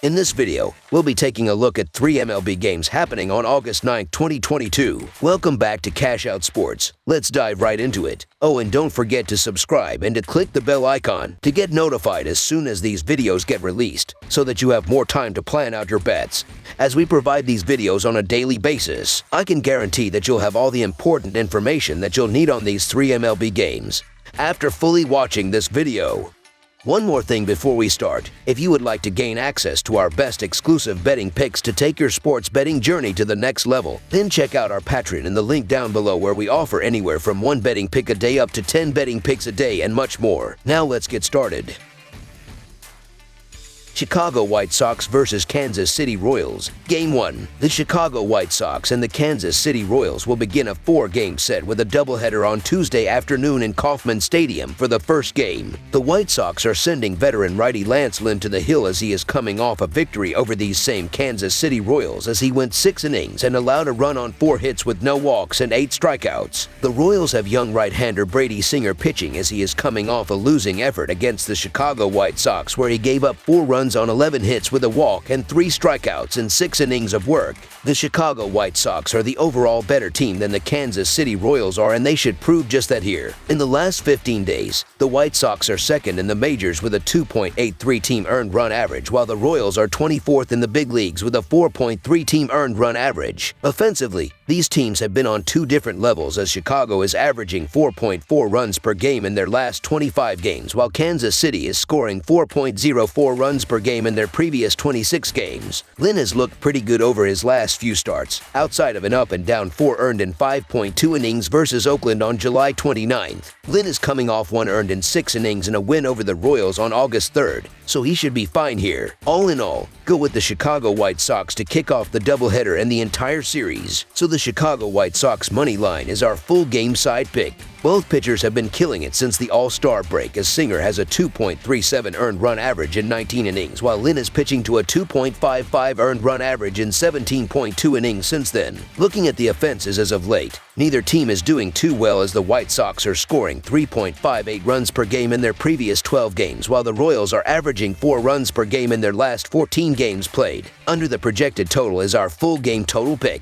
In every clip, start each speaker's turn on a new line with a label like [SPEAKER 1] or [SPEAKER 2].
[SPEAKER 1] In this video, we'll be taking a look at 3 MLB games happening on August 9, 2022. Welcome back to Cash Out Sports. Let's dive right into it. Oh, and don't forget to subscribe and to click the bell icon to get notified as soon as these videos get released, so that you have more time to plan out your bets. As we provide these videos on a daily basis, I can guarantee that you'll have all the important information that you'll need on these 3 MLB games after fully watching this video. One more thing before we start. If you would like to gain access to our best exclusive betting picks to take your sports betting journey to the next level, then check out our Patreon in the link down below, where we offer anywhere from 1 betting pick a day up to 10 betting picks a day and much more. Now let's get started. Chicago White Sox vs. Kansas City Royals. Game 1. The Chicago White Sox and the Kansas City Royals will begin a 4-game set with a doubleheader on Tuesday afternoon in Kauffman Stadium for the first game. The White Sox are sending veteran righty Lance Lynn to the hill as he is coming off a victory over these same Kansas City Royals, as he went 6 innings and allowed a run on 4 hits with no walks and 8 strikeouts. The Royals have young right-hander Brady Singer pitching as he is coming off a losing effort against the Chicago White Sox, where he gave up 4 runs on 11 hits with a walk and 3 strikeouts in 6 innings of work. The Chicago White Sox are the overall better team than the Kansas City Royals are, and they should prove just that here. In the last 15 days, the White Sox are second in the majors with a 2.83 team earned run average, while the Royals are 24th in the big leagues with a 4.3 team earned run average. Offensively, these teams have been on 2 different levels, as Chicago is averaging 4.4 runs per game in their last 25 games, while Kansas City is scoring 4.04 runs per game in their previous 26 games. Lynn has looked pretty good over his last few starts, outside of an up and down 4 earned in 5.2 innings versus Oakland on July 29th. Lynn is coming off 1 earned in 6 innings in a win over the Royals on August 3rd, so he should be fine here. All in all, go with the Chicago White Sox to kick off the doubleheader and the entire series. So the Chicago White Sox money line is our full game side pick. Both pitchers have been killing it since the All-Star break, as Singer has a 2.37 earned run average in 19 innings, while Lynn is pitching to a 2.55 earned run average in 17.2 innings since then. Looking at the offenses as of late, neither team is doing too well, as the White Sox are scoring 3.58 runs per game in their previous 12 games, while the Royals are averaging 4 runs per game in their last 14 games played. Under the projected total is our full game total pick.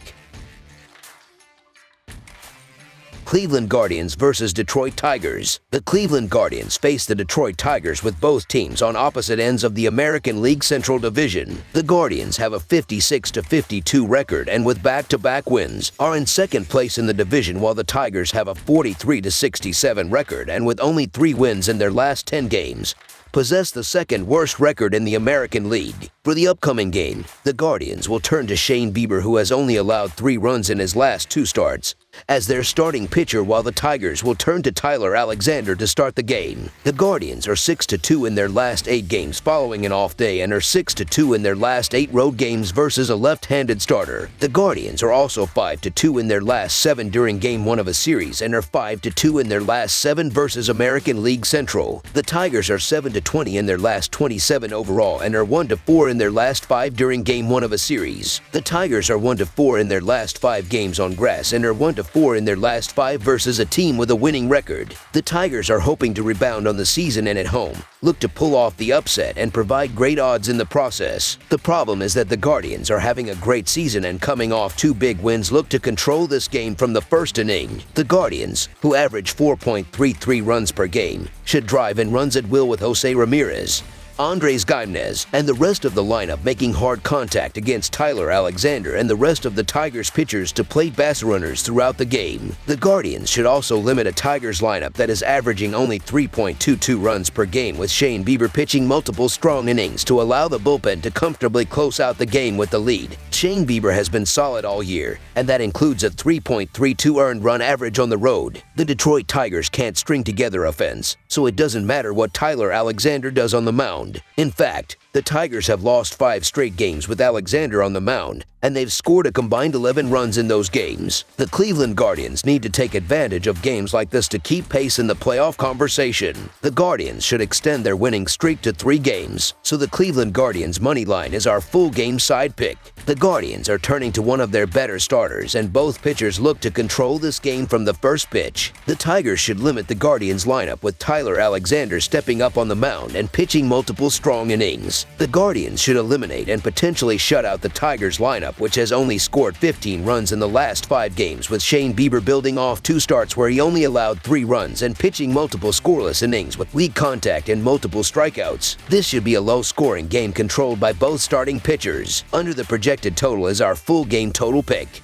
[SPEAKER 1] Cleveland Guardians vs. Detroit Tigers. The Cleveland Guardians face the Detroit Tigers, with both teams on opposite ends of the American League Central Division. The Guardians have a 56-52 record, and with back-to-back wins, are in second place in the division, while the Tigers have a 43-67 record, and with only 3 wins in their last 10 games, possess the second worst record in the American League. For the upcoming game, the Guardians will turn to Shane Bieber, who has only allowed 3 runs in his last 2 starts, as their starting pitcher, while the Tigers will turn to Tyler Alexander to start the game. The Guardians are 6-2 in their last 8 games following an off day, and are 6-2 in their last 8 road games versus a left-handed starter. The Guardians are also 5-2 in their last 7 during Game 1 of a series, and are 5-2 in their last 7 versus American League Central. The Tigers are 7-20 in their last 27 overall, and are 1-4 in their last 5 during Game 1 of a series. The Tigers are 1-4 in their last 5 games on grass, and are 1-4 in their last 5 versus a team with a winning record. The Tigers are hoping to rebound on the season and at home look to pull off the upset and provide great odds in the process. The problem is that the Guardians are having a great season, and coming off 2 big wins, look to control this game from the first inning. The Guardians, who average 4.33 runs per game, should drive in runs at will, with Jose Ramirez, Andres Gimenez, and the rest of the lineup making hard contact against Tyler Alexander and the rest of the Tigers pitchers to plate base runners throughout the game. The Guardians should also limit a Tigers lineup that is averaging only 3.22 runs per game, with Shane Bieber pitching multiple strong innings to allow the bullpen to comfortably close out the game with the lead. Shane Bieber has been solid all year, and that includes a 3.32 earned run average on the road. The Detroit Tigers can't string together offense, so it doesn't matter what Tyler Alexander does on the mound. In fact, the Tigers have lost 5 straight games with Alexander on the mound, and they've scored a combined 11 runs in those games. The Cleveland Guardians need to take advantage of games like this to keep pace in the playoff conversation. The Guardians should extend their winning streak to 3 games, so the Cleveland Guardians money line is our full game side pick. The Guardians are turning to one of their better starters, and both pitchers look to control this game from the first pitch. The Tigers should limit the Guardians lineup with Tyler Alexander stepping up on the mound and pitching multiple strong innings. The Guardians should eliminate and potentially shut out the Tigers lineup, which has only scored 15 runs in the last 5 games, with Shane Bieber building off 2 starts where he only allowed 3 runs and pitching multiple scoreless innings with weak contact and multiple strikeouts. This should be a low-scoring game controlled by both starting pitchers. Under the projected total is our full game total pick.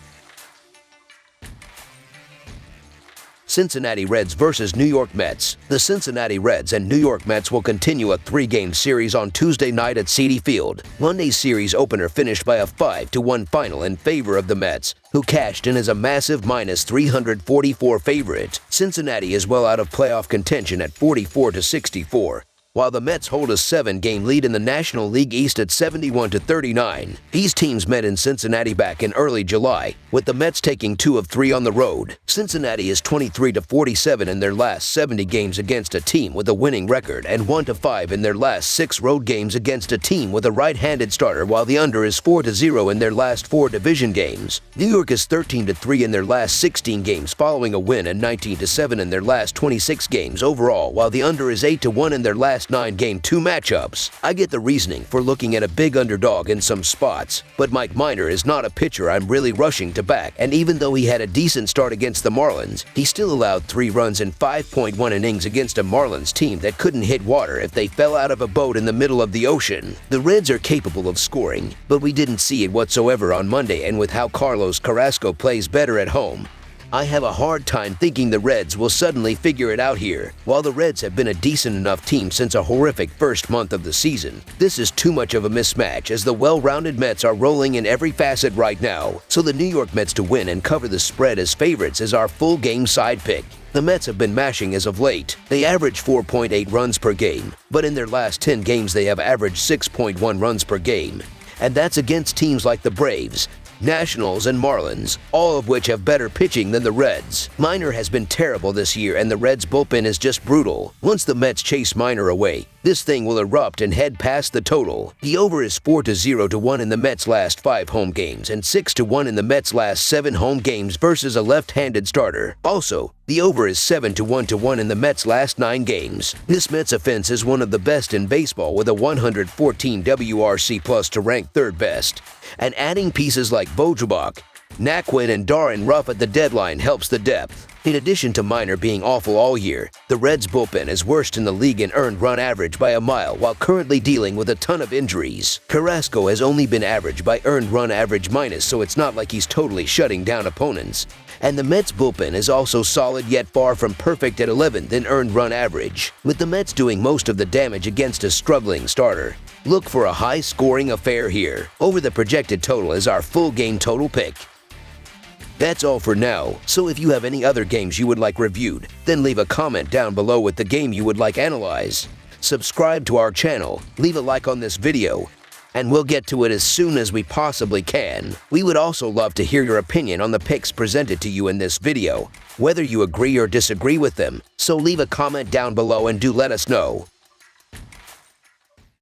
[SPEAKER 1] Cincinnati Reds versus New York Mets. The Cincinnati Reds and New York Mets will continue a 3-game series on Tuesday night at Citi Field. Monday's series opener finished by a 5-1 final in favor of the Mets, who cashed in as a massive -344 favorite. Cincinnati is well out of playoff contention at 44-64. While the Mets hold a 7-game lead in the National League East at 71-39. These teams met in Cincinnati back in early July, with the Mets taking 2 of 3 on the road. Cincinnati is 23-47 in their last 70 games against a team with a winning record, and 1-5 in their last 6 road games against a team with a right-handed starter, while the under is 4-0 in their last 4 division games. New York is 13-3 in their last 16 games following a win, and 19-7 in their last 26 games overall, while the under is 8-1 in their last 9 Game 2 matchups. I get the reasoning for looking at a big underdog in some spots, but Mike Minor is not a pitcher I'm really rushing to back, and even though he had a decent start against the Marlins, he still allowed 3 runs in 5.1 innings against a Marlins team that couldn't hit water if they fell out of a boat in the middle of the ocean. The Reds are capable of scoring, but we didn't see it whatsoever on Monday, and with how Carlos Carrasco plays better at home, I have a hard time thinking the Reds will suddenly figure it out here. While the Reds have been a decent enough team since a horrific first month of the season, this is too much of a mismatch as the well-rounded Mets are rolling in every facet right now. So the New York Mets to win and cover the spread as favorites is our full game side pick. The Mets have been mashing as of late. They average 4.8 runs per game, but in their last 10 games they have averaged 6.1 runs per game. And that's against teams like the Braves, Nationals, and Marlins, all of which have better pitching than the Reds. Minor has been terrible this year, and the Reds' bullpen is just brutal. Once the Mets chase Minor away, this thing will erupt and head past the total. The over is 4-0-1 in the Mets' last 5 home games and 6-1 in the Mets' last 7 home games versus a left-handed starter. Also, the over is 7-1 in the Mets' last 9 games. This Mets offense is one of the best in baseball with a 114 WRC+ to rank 3rd best. And adding pieces like Vogelbach, Naquin, and Darren Ruff at the deadline helps the depth. In addition to Minor being awful all year, the Reds' bullpen is worst in the league in earned run average by a mile while currently dealing with a ton of injuries. Carrasco has only been average by earned run average minus, so it's not like he's totally shutting down opponents. And the Mets' bullpen is also solid yet far from perfect at 11th in earned run average, with the Mets doing most of the damage against a struggling starter. Look for a high-scoring affair here. Over the projected total is our full game total pick. That's all for now, so if you have any other games you would like reviewed, then leave a comment down below with the game you would like analyzed. Subscribe to our channel, leave a like on this video, and we'll get to it as soon as we possibly can. We would also love to hear your opinion on the picks presented to you in this video, whether you agree or disagree with them, so leave a comment down below and do let us know.